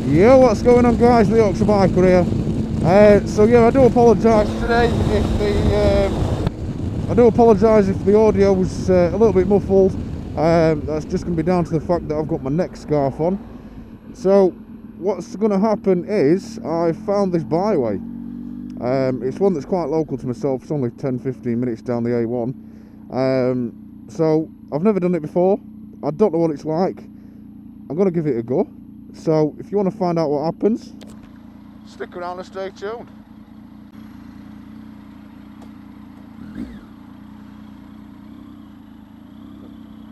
Yo, what's going on, guys? The Yorkshire Biker here. So yeah, I do apologise today if the audio was a little bit muffled. That's just going to be down to the fact that I've got my neck scarf on. So what's going to happen is I found this byway. It's one that's quite local to myself. It's only 10-15 minutes down the A1. So I've never done it before. I don't know what it's like. I'm going to give it a go. So if you want to find out what happens, stick around and stay tuned.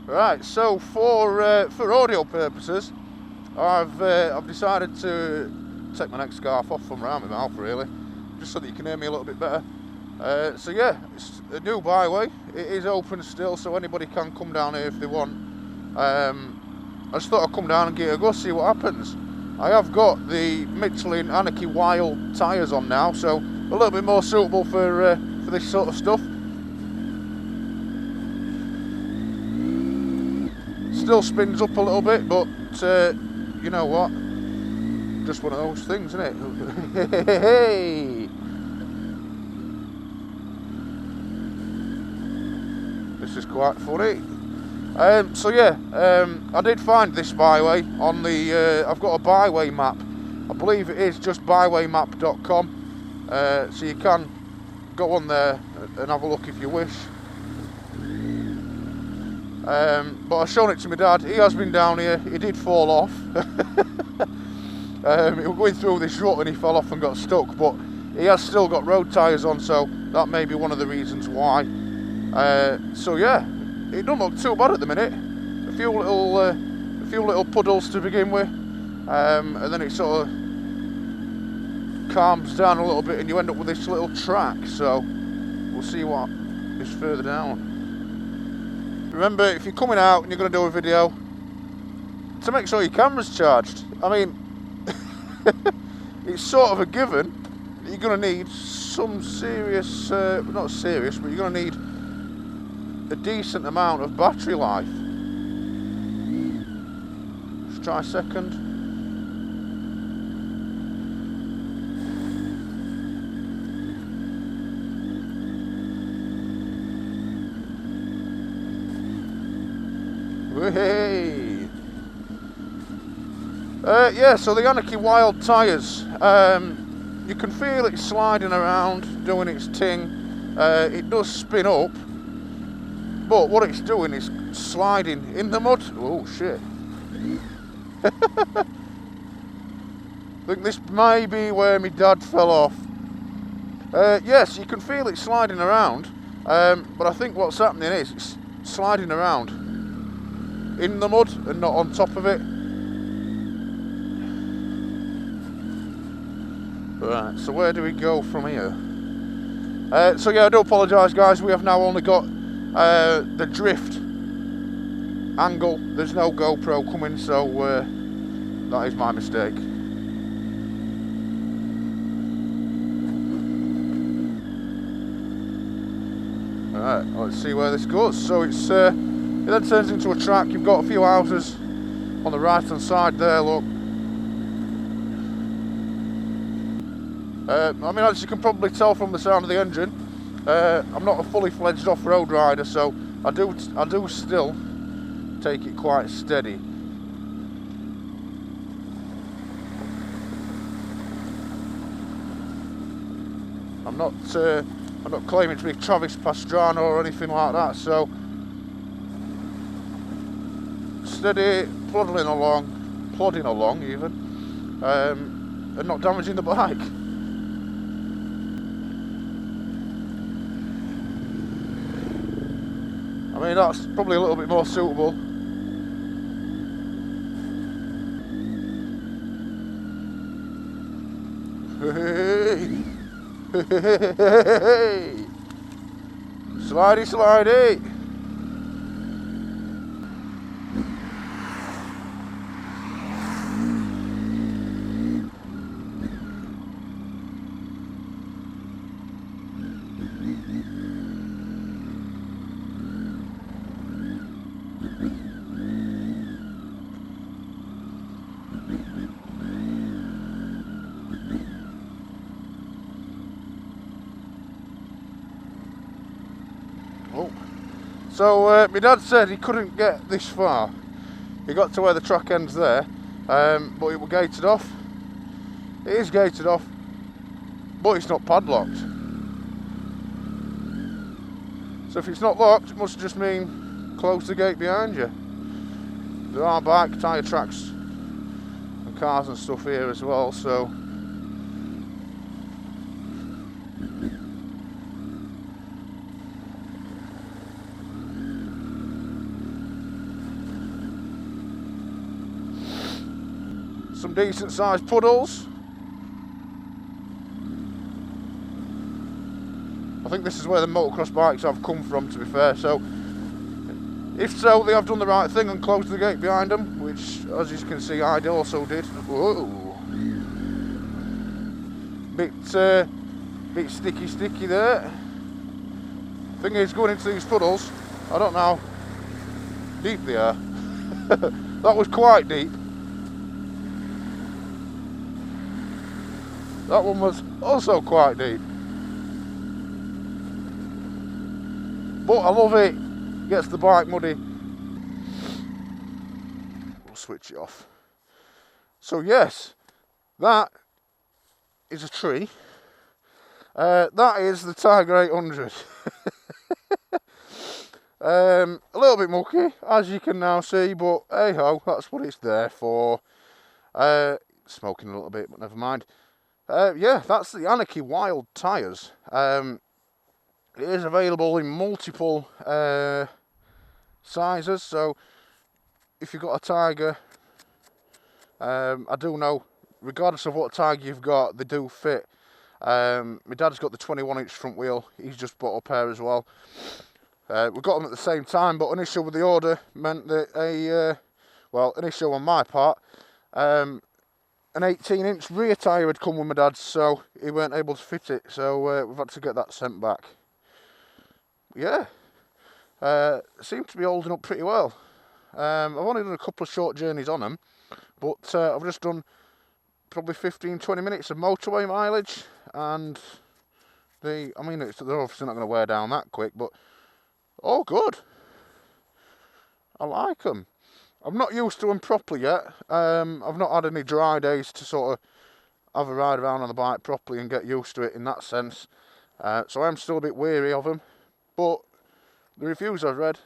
Right, so for audio purposes, I've decided to take my neck scarf off from around my mouth, really, just so that you can hear me a little bit better. So yeah, it's a new byway. It is open still, so anybody can come down here if they want. I just thought I'd come down and give it a go, see what happens. I have got the Micheline Anakee Wild tyres on now, so a little bit more suitable for this sort of stuff. Still spins up a little bit, but you know what? Just one of those things, isn't it? Hey! This is quite funny. So yeah, I did find this byway on the, I've got a byway map. I believe it is just bywaymap.com. So you can go on there and have a look if you wish. But I've shown it to my dad. He has been down here. He did fall off. He was going through this rut and he fell off and got stuck, but he has still got road tyres on, so that may be one of the reasons why. So yeah, it don't look too bad at the minute. A few little puddles to begin with, and then it sort of calms down a little bit, and you end up with this little track. So we'll see what is further down. Remember, if you're coming out and you're going to do a video, to make sure your camera's charged. I mean, it's sort of a given that you're going to need some serious, not serious, but you're going to need a decent amount of battery life. Let's try second. Hey. Yeah, so the Anakee Wild tyres, you can feel it sliding around, doing its thing. It does spin up, but what it's doing is sliding in the mud. Oh shit. I think this may be where my dad fell off. Yes, you can feel it sliding around, but I think what's happening is it's sliding around in the mud and not on top of it. Right, so where do we go from here? So yeah, I do apologise, guys. We have now only got the drift angle. There's no GoPro coming, so that is my mistake. Alright, let's see where this goes. So it's it then turns into a track. You've got a few houses on the right hand side there, look. I mean, as you can probably tell from the sound of the engine, I'm not a fully fledged off-road rider, so I do still take it quite steady. I'm not claiming to be Travis Pastrana or anything like that, so steady, plodding along even, and not damaging the bike. I mean, that's probably a little bit more suitable. Hey. Hey. Slidey, slidey. So my dad said he couldn't get this far. He got to where the track ends there, but it was gated off. It is gated off, but it's not padlocked. So if it's not locked, it must just mean close the gate behind you. There are bike tyre tracks and cars and stuff here as well, so some decent sized puddles. I think this is where the motocross bikes have come from, to be fair, so if so, they have done the right thing and closed the gate behind them, which, as you can see, I also did. Whoa. Bit sticky there. Thing is, going into these puddles, I don't know how deep they are. That was quite deep. That one was also quite deep. But I love it. Gets the bike muddy. We'll switch it off. So yes, that is a tree. That is the Tiger 800. A little bit mucky, as you can now see, but hey ho, that's what it's there for. Smoking a little bit, but never mind. Yeah, that's the Anakee Wild tyres. It is available in multiple sizes, so if you've got a Tiger, I do know, regardless of what Tiger you've got, they do fit. My dad's got the 21-inch front wheel, he's just bought a pair as well. We got them at the same time, but an issue with the order meant that an issue on my part, an 18-inch rear tyre had come with my dad's, so he weren't able to fit it, so we've had to get that sent back. Yeah, seem to be holding up pretty well. I've only done a couple of short journeys on them, but I've just done probably 15-20 minutes of motorway mileage, and they're obviously not going to wear down that quick, but all good. I like them. I'm not used to them properly yet. I've not had any dry days to sort of have a ride around on the bike properly and get used to it in that sense. So I'm still a bit weary of them. But the reviews I've read,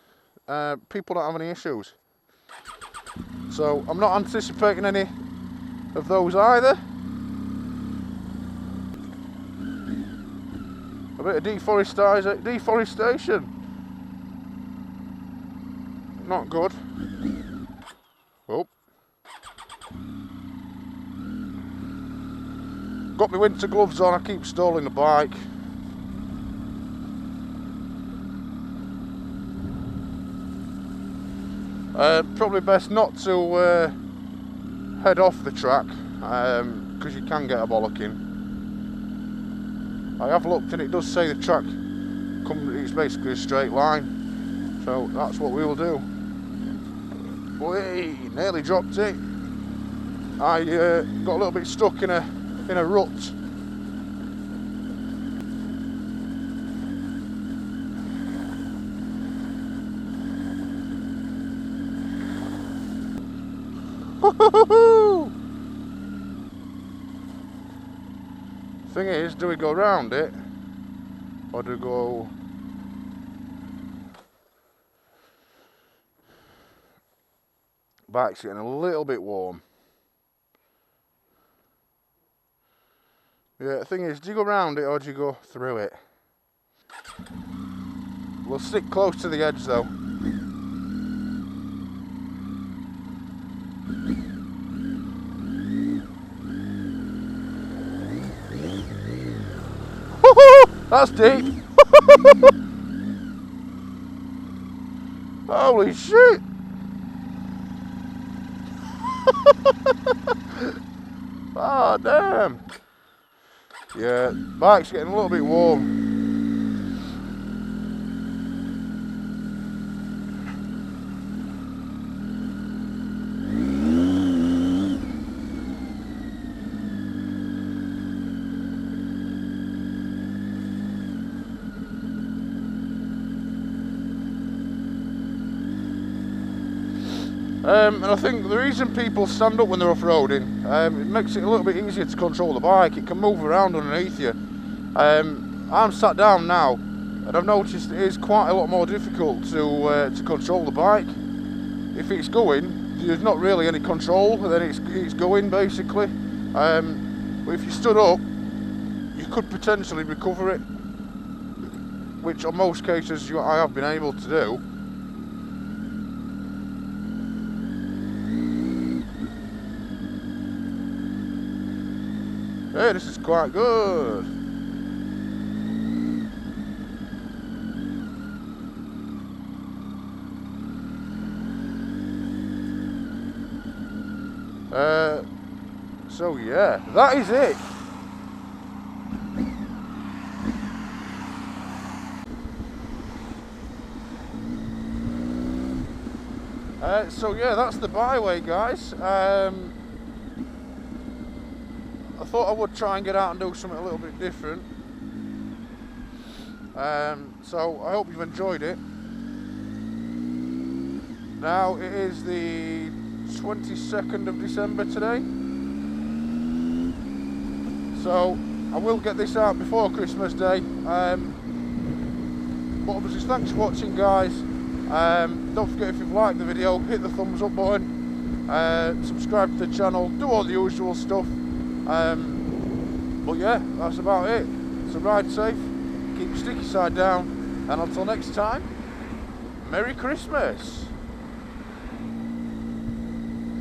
people don't have any issues. So I'm not anticipating any of those either. A bit of deforestation. Not good. Oh. Got my winter gloves on, I keep stalling the bike. Probably best not to head off the track, because you can get a bollocking. I have looked and it does say the track it's basically a straight line, so that's what we will do. Whee, nearly dropped it. I got a little bit stuck in a rut. Thing is, do we go round it or do we go? Bike's getting a little bit warm. Yeah, the thing is, do you go round it or do you go through it? We'll stick close to the edge though. That's deep. Holy shit. Oh damn. Yeah, bike's getting a little bit warm. And I think the reason people stand up when they're off-roading, it makes it a little bit easier to control the bike. It can move around underneath you. I'm sat down now, and I've noticed it is quite a lot more difficult to control the bike. If it's going, there's not really any control, and then it's going basically. But if you stood up, you could potentially recover it, which on most cases I have been able to do. Hey, this is quite good. So yeah, that is it. So yeah, that's the byway, guys. I thought I would try and get out and do something a little bit different. So I hope you've enjoyed it. Now it is the 22nd of December today. So I will get this out before Christmas Day. But obviously thanks for watching, guys. Don't forget, if you've liked the video, hit the thumbs up button, subscribe to the channel, do all the usual stuff. But yeah, that's about it. So ride safe, keep your sticky side down, and until next time, Merry Christmas!